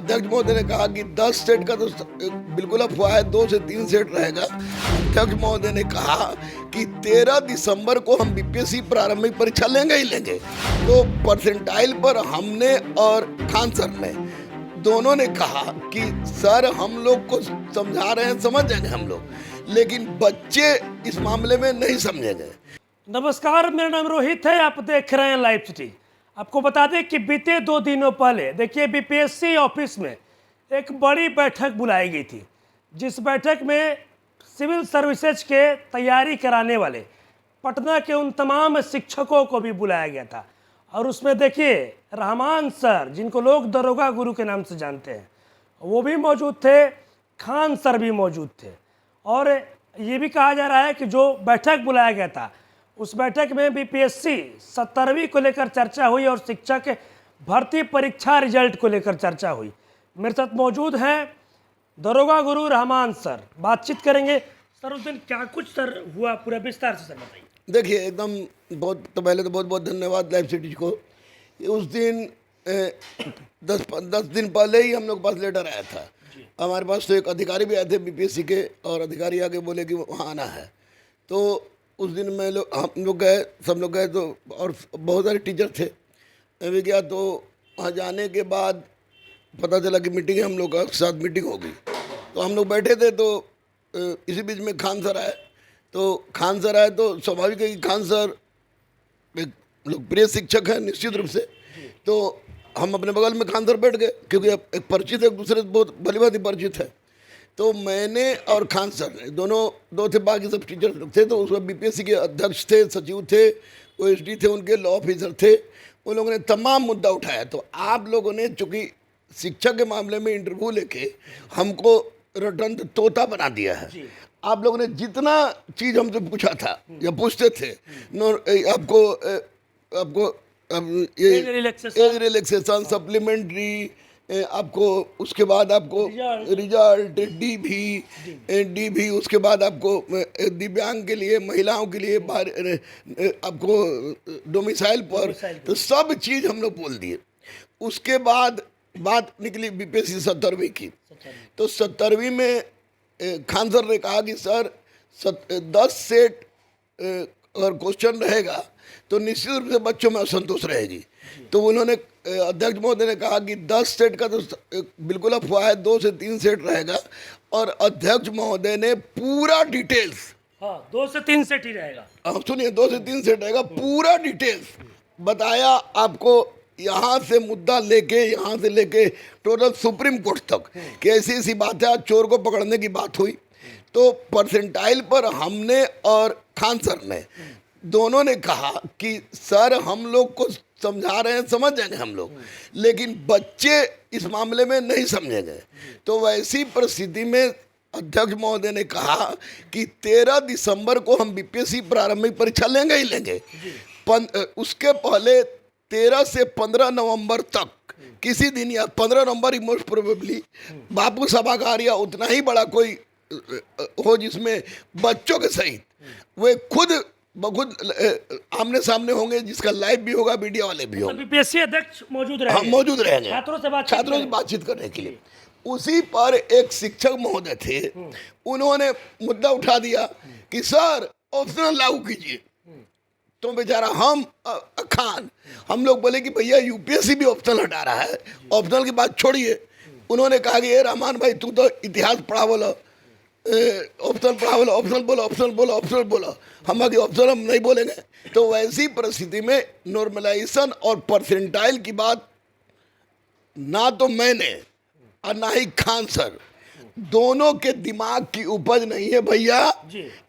अध्यक्ष महोदय ने कहा कि 10 सेट का तो बिल्कुल अफवाह है, 2 से 3 सेट रहेगा। अध्यक्ष महोदय ने कहा कि 13 दिसंबर को हम बीपीएससी प्रारंभिक परीक्षा लेंगे ही लेंगे। तो परसेंटाइल पर हमने और खान सर ने दोनों ने कहा कि सर हम लोग को समझा रहे हैं, समझ जाएंगे हम लोग, लेकिन बच्चे इस मामले में नहीं समझेंगे। नमस्कार, मेरा नाम रोहित है। आप देख रहे हैं लाइव सिटी। आपको बता दें कि बीते 2 दिनों पहले देखिए बीपीएससी ऑफिस में एक बड़ी बैठक बुलाई गई थी, जिस बैठक में सिविल सर्विसेज के तैयारी कराने वाले पटना के उन तमाम शिक्षकों को भी बुलाया गया था। और उसमें देखिए रहमान सर, जिनको लोग दरोगा गुरु के नाम से जानते हैं, वो भी मौजूद थे, खान सर भी मौजूद थे। और ये भी कहा जा रहा है कि जो बैठक बुलाया गया था उस बैठक में बीपीएससी 17वीं को लेकर चर्चा हुई और शिक्षक भर्ती परीक्षा रिजल्ट को लेकर चर्चा हुई। मेरे साथ मौजूद हैं दरोगा गुरु रहमान सर। बातचीत करेंगे। सर उस दिन क्या कुछ सर हुआ, पूरा विस्तार से सर बताइए। देखिए एकदम पहले तो बहुत बहुत धन्यवाद लाइव सिटी को। उस दिन 10 दिन पहले ही हम लोग के पास लेटर आया था। हमारे पास तो एक अधिकारी भी आए थे बीपीएससी के, और अधिकारी आके बोले कि वहाँ आना है। तो उस दिन हम लोग गए, सब लोग गए, तो और बहुत सारे टीचर थे। मैं भी गया। तो वहाँ जाने के बाद पता चला कि मीटिंग है, हम लोग का साथ मीटिंग होगी। तो हम लोग बैठे थे, तो इसी बीच में खान सर आए। तो स्वाभाविक है कि खान सर एक लोकप्रिय शिक्षक है निश्चित रूप से। तो हम अपने बगल में खान सर बैठ गए, क्योंकि एक परिचित है, एक दूसरे से बहुत भली भांति परिचित है। तो मैंने और खान सर दो थे, बाकी सब टीचर लोग थे। तो उसमें बीपीएससी के अध्यक्ष थे, सचिव थे, ओएसडी थे, उनके लॉ ऑफिसर थे। उन लोगों ने तमाम मुद्दा उठाया। तो आप लोगों ने चूँकि शिक्षा के मामले में इंटरव्यू लेके हमको रटंत तोता बना दिया है। आप लोगों ने जितना चीज़ हमसे पूछा था या पूछते थे, आपको एज रिलैक्सेशन, सप्लीमेंट्री, आपको उसके बाद आपको रिजल्ट, डी भी, उसके बाद आपको दिव्यांग के लिए, महिलाओं के लिए आपको डोमिसाइल पर, तो सब चीज़ हम लोग बोल दिए। उसके बाद बात निकली बीपीएससी 17वीं की। तो 17वीं में खान सर ने कहा कि सर 10 सेट अगर क्वेश्चन रहेगा तो निश्चित रूप से बच्चों में असंतोष रहेगी। तो उन्होंने अध्यक्ष महोदय ने कहा कि 10 सेट का तो बिल्कुल अफवाह है, 2 से 3 सेट रहेगा। और अध्यक्ष महोदय ने पूरा डिटेल्स, 2 से 3 सेट ही रहेगा, सुनिए, 2 से 3 सेट रहेगा, पूरा डिटेल्स बताया आपको, यहाँ से मुद्दा लेके, यहाँ से लेके टोटल सुप्रीम कोर्ट तक कि ऐसी बात है। आज चोर को पकड़ने की बात हुई। तो परसेंटाइल पर हमने और खान सर ने दोनों ने कहा कि सर हम लोग को समझा रहे हैं, समझ जाएंगे हम लोग, लेकिन बच्चे इस मामले में नहीं समझेंगे। तो वैसी परिस्थिति में अध्यक्ष महोदय ने कहा कि 13 दिसंबर को हम बीपीएससी प्रारंभिक परीक्षा लेंगे ही लेंगे। उसके पहले 13 से 15 नवंबर तक किसी दिन, या 15 नवंबर ही मोस्ट प्रोबेबली, बापू सभागार या उतना ही बड़ा कोई हो जिसमें बच्चों के सहित वे खुद आमने सामने होंगे, जिसका लाइव भी होगा, मीडिया वाले भी होंगे। बीपीएससी अध्यक्ष मौजूद रहेंगे, मौजूद रहेंगे छात्रों से बातचीत करने के लिए। उसी पर एक शिक्षक महोदय थे, उन्होंने मुद्दा उठा दिया कि सर ऑप्शनल लागू कीजिए। तो बेचारा हम लोग बोले कि भैया यूपीएससी भी ऑप्शनल हटा रहा है, ऑप्शनल की बात छोड़िए। उन्होंने कहा कि रहमान भाई तू तो इतिहास पढ़ा बोला, ऑप्शनल बोलो। हम आगे ऑप्शनल हम नहीं बोलेंगे। तो वैसी परिस्थिति में नॉर्मलाइजेशन और परसेंटाइल की बात ना तो मैंने और ना ही खान सर, दोनों के दिमाग की उपज नहीं है भैया।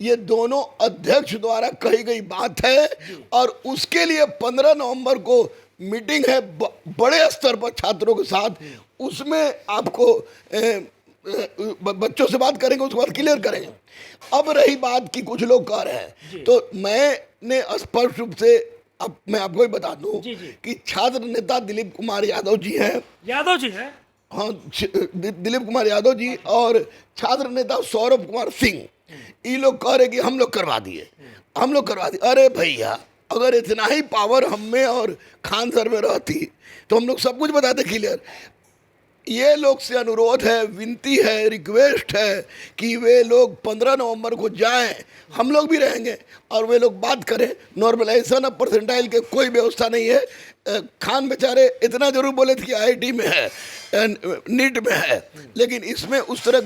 ये दोनों अध्यक्ष द्वारा कही गई बात है। और उसके लिए 15 नवंबर को मीटिंग है बड़े स्तर पर छात्रों के साथ। उसमें आपको बच्चों से बात करेंगे, उसके बाद क्लियर करेंगे। अब रही बात कि कुछ लोग कह रहे हैं, तो मैंने स्पष्ट रूप से, अब मैं आपको ही बता दूं कि छात्र नेता दिलीप कुमार यादव जी हैं। हाँ, दिलीप कुमार यादव जी और छात्र नेता सौरभ कुमार सिंह, ये लोग कह रहे कि हम लोग करवा दिए। अरे भैया, अगर इतना ही पावर हम में और खान सर में रहती तो हम लोग सब कुछ बताते क्लियर। ये लोग से अनुरोध है, विनती है, रिक्वेस्ट है कि वे लोग 15 नवंबर को जाएं, हम लोग भी रहेंगे और वे लोग बात करें। नॉर्मलाइजेशन ऑफ परसेंटाइल के कोई व्यवस्था नहीं है। खान बेचारे इतना जरूर बोले थे कि आईआईटी में है, नीट में है, लेकिन इसमें उस तरह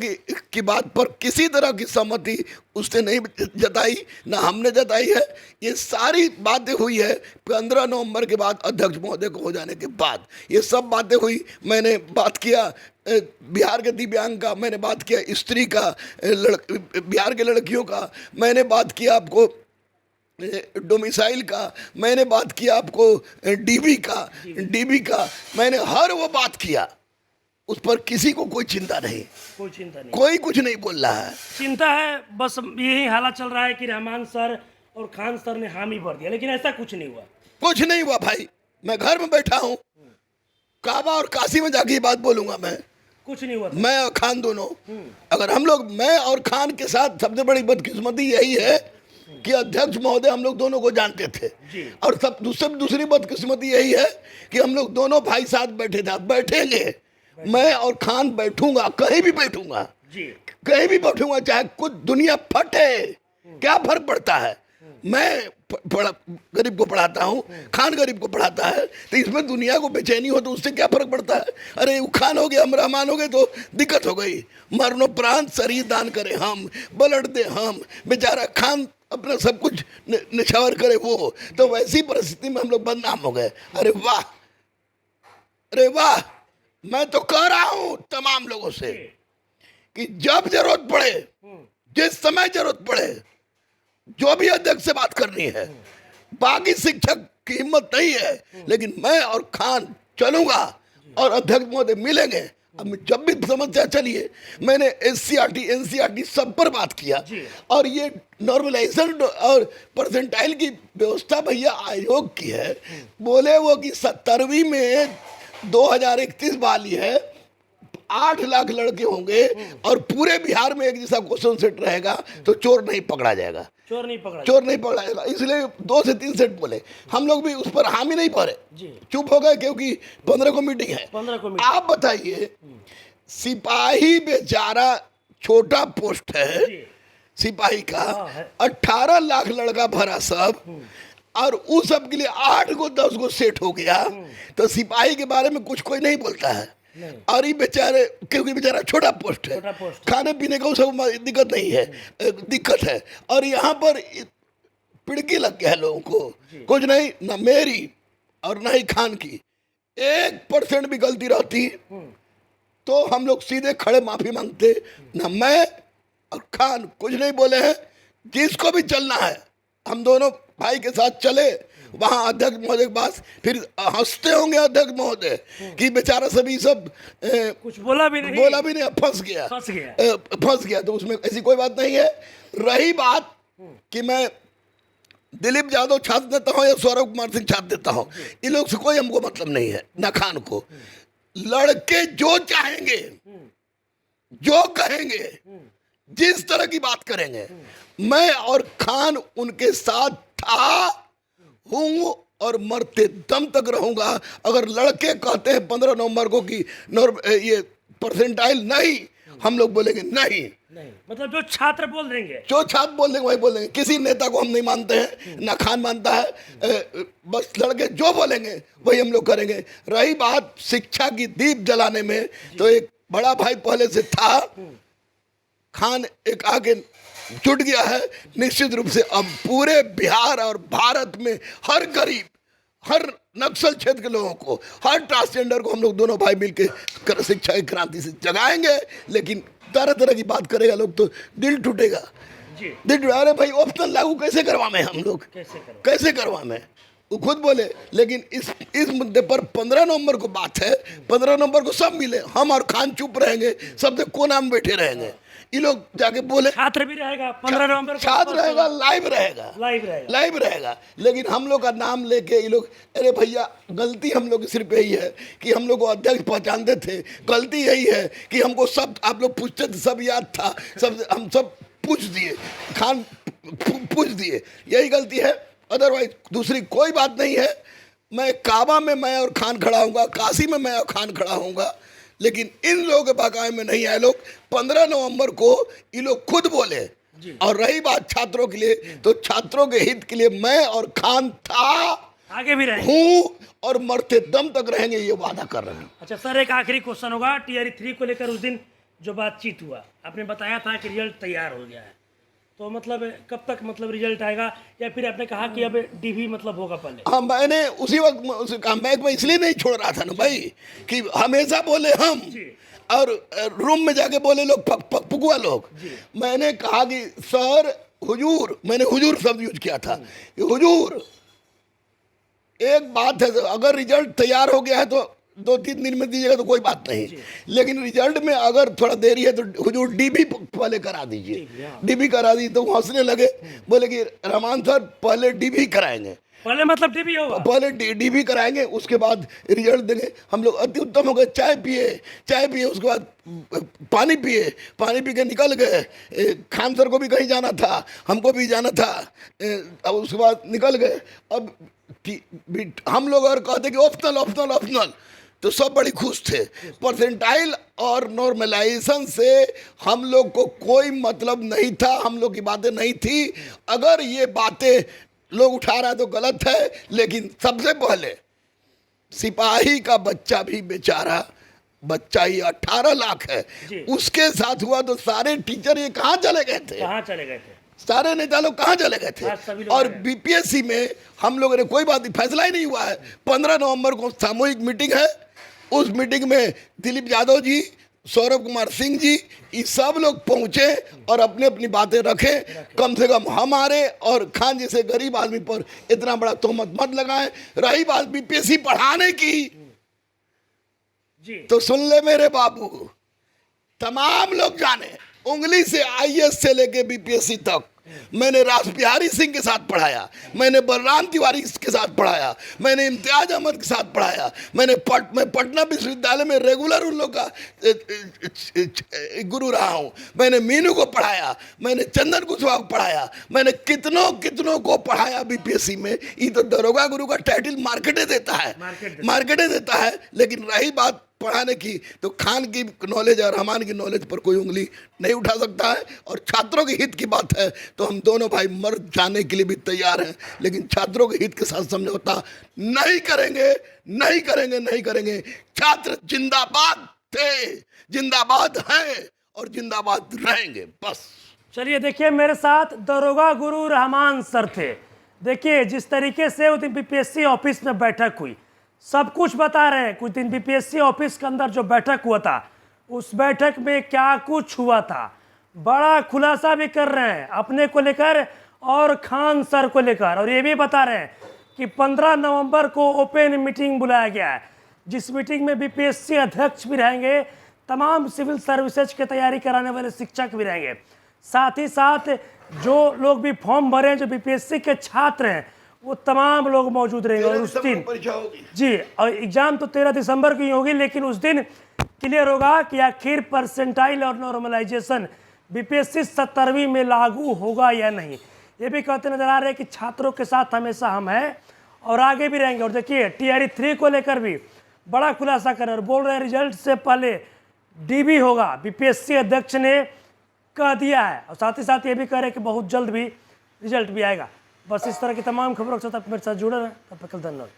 की बात पर किसी तरह की सहमति उसने नहीं जताई, ना हमने जताई है। ये सारी बातें हुई है 15 नवंबर के बाद, अध्यक्ष महोदय को हो जाने के बाद ये सब बातें हुई। मैंने बात किया बिहार के दिव्यांग का, मैंने बात किया स्त्री का, बिहार के लड़कियों का, मैंने बात किया आपको डोमिसाइल का, मैंने बात किया आपको डीबी का, मैंने हर वो बात किया। उस पर किसी को कोई चिंता नहीं, कोई चिंता नहीं, कोई कुछ नहीं बोल रहा है। चिंता है बस यही हालत चल रहा है कि रहमान सर और खान सर ने हामी भर दिया, लेकिन ऐसा कुछ नहीं हुआ। कुछ नहीं हुआ भाई, मैं घर में बैठा हूँ, काबा और काशी में जाके ये बात बोलूंगा मैं। कुछ नहीं हुआ। मैं और खान दोनों, अगर हम लोग, मैं और खान के साथ सबसे बड़ी बदकिस्मती यही है कि अध्यक्ष महोदय हम लोग दोनों को जानते थे, और सब दूसरी बदकिस्मती यही है कि हम लोग दोनों भाई साथ बैठे थे। बैठेंगे, मैं और खान बैठूंगा, कहीं भी बैठूंगा, कहीं भी बैठूंगा, चाहे कुछ दुनिया फटे, क्या फर्क पड़ता है। मैं गरीब को पढ़ाता हूँ, खान गरीब को पढ़ाता है, तो इसमें दुनिया को बेचैनी हो तो उससे क्या फर्क पड़ता है। अरे वो खान हो गया, हम रहमान हो गए तो दिक्कत हो गई। मरणोपरांत शरीर दान करे हम, ब्लड दे हम, बेचारा खान अपना सब कुछ निछावर करे वो, तो वैसी परिस्थिति में हम लोग बदनाम हो गए। अरे वाह, अरे वाह, मैं तो कह रहा हूं तमाम लोगों से कि जब जरूरत पड़े, जिस समय जरूरत पड़े, जो भी अध्यक्ष से बात करनी है, बाकी शिक्षक की हिम्मत नहीं है, लेकिन मैं और खान चलूंगा और अध्यक्ष महोदय मिलेंगे। अब जब भी समस्या चलिए, मैंने एससीईआरटी एनसीईआरटी सब पर बात किया, और ये नॉर्मलाइजेशन और परसेंटाइल की व्यवस्था भैया आयोग की है। बोले वो कि 17वीं में 2031 वाली है, 8 लाख लड़के होंगे और पूरे बिहार में एक जैसा क्वेश्चन सेट रहेगा, तो चोर नहीं पकड़ा जाएगा, चोर नहीं पकड़ा जाएगा। इसलिए 2 से 3 सेट बोले, हम लोग भी उस पर हामी नहीं पड़े, चुप हो गए, क्योंकि 15 को मीटिंग है। आप बताइए, सिपाही बेचारा छोटा पोस्ट है सिपाही का, 18 लाख लड़का भरा सब, और उस सब के लिए 8 को 10 को सेट हो गया, तो सिपाही के बारे में कुछ कोई नहीं बोलता है। और ये बेचारे, क्योंकि बेचारा छोटा पोस्ट है, खाने पीने का सब दिक्कत नहीं है, दिक्कत है। और यहाँ पर पिड़की लग गया है लोगों को, कुछ नहीं, ना मेरी और ना ही खान की 1% भी गलती रहती तो हम लोग सीधे खड़े माफी मांगते। ना मैं और खान कुछ नहीं बोले हैं, जिसको भी चलना है हम दोनों भाई के साथ चले वहां अध्यक्ष महोदय के पास। फिर हंसते होंगे अध्यक्ष महोदय कि बेचारा सभी सब कुछ बोला भी नहीं, फंस गया। तो उसमें ऐसी कोई बात नहीं है। रही बात कि मैं दिलीप यादव छात्र देता हूं या सौरभ कुमार सिंह छात्र देता हूं, इन लोग से कोई हमको मतलब नहीं है, ना खान को। लड़के जो चाहेंगे, जो कहेंगे, जिस तरह की बात करेंगे, मैं और खान उनके साथ था, हूं और मरते दम तक रहूंगा। अगर लड़के कहते हैं 15 नवंबर को कि ये परसेंटाइल नहीं, हम लोग बोलेंगे नहीं। मतलब जो छात्र बोल देंगे वही बोल देंगे। किसी नेता को हम नहीं मानते हैं, ना खान मानता है, बस लड़के जो बोलेंगे वही हम लोग करेंगे। रही बात शिक्षा की दीप जलाने में, तो एक बड़ा भाई पहले से था, खान एक आगे जुट गया है। निश्चित रूप से अब पूरे बिहार और भारत में हर गरीब, हर नक्सल क्षेत्र के लोगों को, हर ट्रांसजेंडर को हम लोग दोनों भाई मिलकर शिक्षा की क्रांति से जगाएंगे। लेकिन तरह तरह की बात करेगा लोग तो दिल टूटेगा, अरे भाई ऑप्शनल लागू कैसे करवाएं हम लोग, कैसे करवाएं, वो खुद बोले। लेकिन इस मुद्दे पर 15 नवंबर को बात है, 15 नवंबर को सब मिले, हम और खान चुप रहेंगे, सब कोना में बैठे रहेंगे। ये लोग जाके बोले छात्र भी रहेगा 15 नवंबर को, छात्र रहेगा, लाइव रहेगा। लेकिन हम लोग का नाम लेके ये लोग, अरे भैया गलती हम लोग की सिर्फ यही है कि हम लोग को अध्यक्ष पहचानते थे। गलती यही है कि हमको सब, आप लोग पूछते थे, सब याद था, सब हम सब पूछ दिए, खान पूछ दिए, यही गलती है। अदरवाइज दूसरी कोई बात नहीं है। मैं काबा में मैं और खान खड़ा हूँगा, काशी में मैं और खान खड़ा हूँगा, लेकिन इन लोगों के बकाये में नहीं आए लोग। 15 नवंबर को ये लोग खुद बोले। और रही बात छात्रों के लिए, तो छात्रों के हित के लिए मैं और खान था, आगे भी रहेंगे, हूँ और मरते दम तक रहेंगे, ये वादा कर रहे हैं। अच्छा सर, एक आखिरी क्वेश्चन होगा। टीआरई 3 को लेकर उस दिन जो बातचीत हुआ, आपने बताया था कि रिजल्ट तैयार हो गया है, तो मतलब कब तक मतलब रिजल्ट आएगा, या फिर आपने कहा कि अब डीवी मतलब होगा पहले? हाँ, मैंने उसी वक्त कहा, मैं इसलिए नहीं छोड़ रहा था ना भाई कि हमेशा बोले हम और रूम में जाके बोले लोग पकुआ लोग। मैंने कहा कि सर हुजूर, मैंने हुजूर शब्द यूज किया था कि हुजूर एक बात है, अगर रिजल्ट तैयार हो गया है तो 2-3 दिन में दीजिएगा तो कोई बात नहीं, लेकिन रिजल्ट में अगर थोड़ा देरी है तो हुजूर डीबी पहले करा दीजिए। डीबी करा दी तो हंसने लगे, बोले कि रहमान सर पहले डीबी कराएंगे, पहले मतलब डीबी होगा, पहले डीबी कराएंगे, उसके बाद रिजल्ट देंगे। हम लोग अति उत्तम हो गए, चाय पिए, उसके बाद पानी पी के निकल गए। खान सर को भी कहीं जाना था, हमको भी जाना था, अब उसके बाद निकल गए। अब हम लोग और कहते कि ऑप्शनल, तो सब बड़ी खुश थे। परसेंटाइल और नॉर्मलाइजेशन से हम लोग को कोई मतलब नहीं था, हम लोग की बातें नहीं थी। अगर ये बातें लोग उठा रहा है तो गलत है, लेकिन सबसे पहले सिपाही का बच्चा भी बेचारा बच्चा ही 18 लाख है, उसके साथ हुआ तो सारे टीचर ये कहाँ चले गए थे, सारे नेता लोग कहाँ चले गए थे। और बीपीएससी में हम लोगों ने कोई बात नहीं, फैसला ही नहीं हुआ है। 15 नवंबर को सामूहिक मीटिंग है, उस मीटिंग में दिलीप यादव जी, सौरभ कुमार सिंह जी, ये सब लोग पहुंचे और अपनी अपनी बातें रखें। कम से कम हमारे और खान जैसे गरीब आदमी पर इतना बड़ा तोहमत मत लगाएं। रही बात बीपीएससी पढ़ाने की, तो सुन ले मेरे बाबू, तमाम लोग जाने, उंगली से आईएएस से लेके बीपीएससी तक मैंने रासबिहारी सिंह के साथ पढ़ाया, मैंने बलराम तिवारी के साथ पढ़ाया, मैंने इम्तियाज अहमद के साथ पढ़ाया, मैं पटना विश्वविद्यालय में रेगुलर उन लोग का गुरु रहा हूँ, मैंने मीनू को पढ़ाया, मैंने चंदन कुशवाहा को पढ़ाया, मैंने कितनों को पढ़ाया बीपीएससी में। ये तो दरोगा गुरु का टाइटल मार्केटे देता है, लेकिन रही बात पढ़ाने की, तो खान की नॉलेज और रहमान की नॉलेज पर कोई उंगली नहीं उठा सकता है। और छात्रों के हित की बात है तो हम दोनों भाई मर जाने के लिए भी तैयार हैं, लेकिन छात्रों के हित के साथ समझौता नहीं करेंगे। छात्र जिंदाबाद थे, जिंदाबाद हैं और जिंदाबाद रहेंगे। बस चलिए, देखिए मेरे साथ दरोगा गुरु रहमान सर थे। देखिए जिस तरीके से उस दिन बीपीएससी ऑफिस में बैठक हुई, सब कुछ बता रहे हैं। कुछ दिन बीपीएससी ऑफिस के अंदर जो बैठक हुआ था, उस बैठक में क्या कुछ हुआ था, बड़ा खुलासा भी कर रहे हैं अपने को लेकर और खान सर को लेकर। और ये भी बता रहे हैं कि 15 नवंबर को ओपन मीटिंग बुलाया गया है, जिस मीटिंग में बीपीएससी अध्यक्ष भी रहेंगे, तमाम सिविल सर्विसेज की तैयारी कराने वाले शिक्षक भी रहेंगे, साथ ही साथ जो लोग भी फॉर्म भरे हैं, जो बीपीएससी के छात्र हैं, वो तमाम लोग मौजूद रहेंगे। और उस दिन जी, और एग्जाम तो 13 दिसंबर की होगी, लेकिन उस दिन क्लियर होगा कि आखिर परसेंटाइल और नॉर्मलाइजेशन बीपीएससी 17वीं में लागू होगा या नहीं। ये भी कहते नजर आ रहे हैं कि छात्रों के साथ हमेशा हम हैं और आगे भी रहेंगे। और देखिए टीआरई 3 को लेकर भी बड़ा खुलासा कर रहे हैं और बोल रहे हैं रिजल्ट से पहले डीबी होगा, बीपीएससी अध्यक्ष ने कह दिया है। और साथ ही साथ ये भी कह रहे हैं कि बहुत जल्द भी रिजल्ट भी आएगा। बस इस तरह की तमाम खबरों के साथ आप मेरे साथ जुड़े रहें। तब तक धन्यवाद।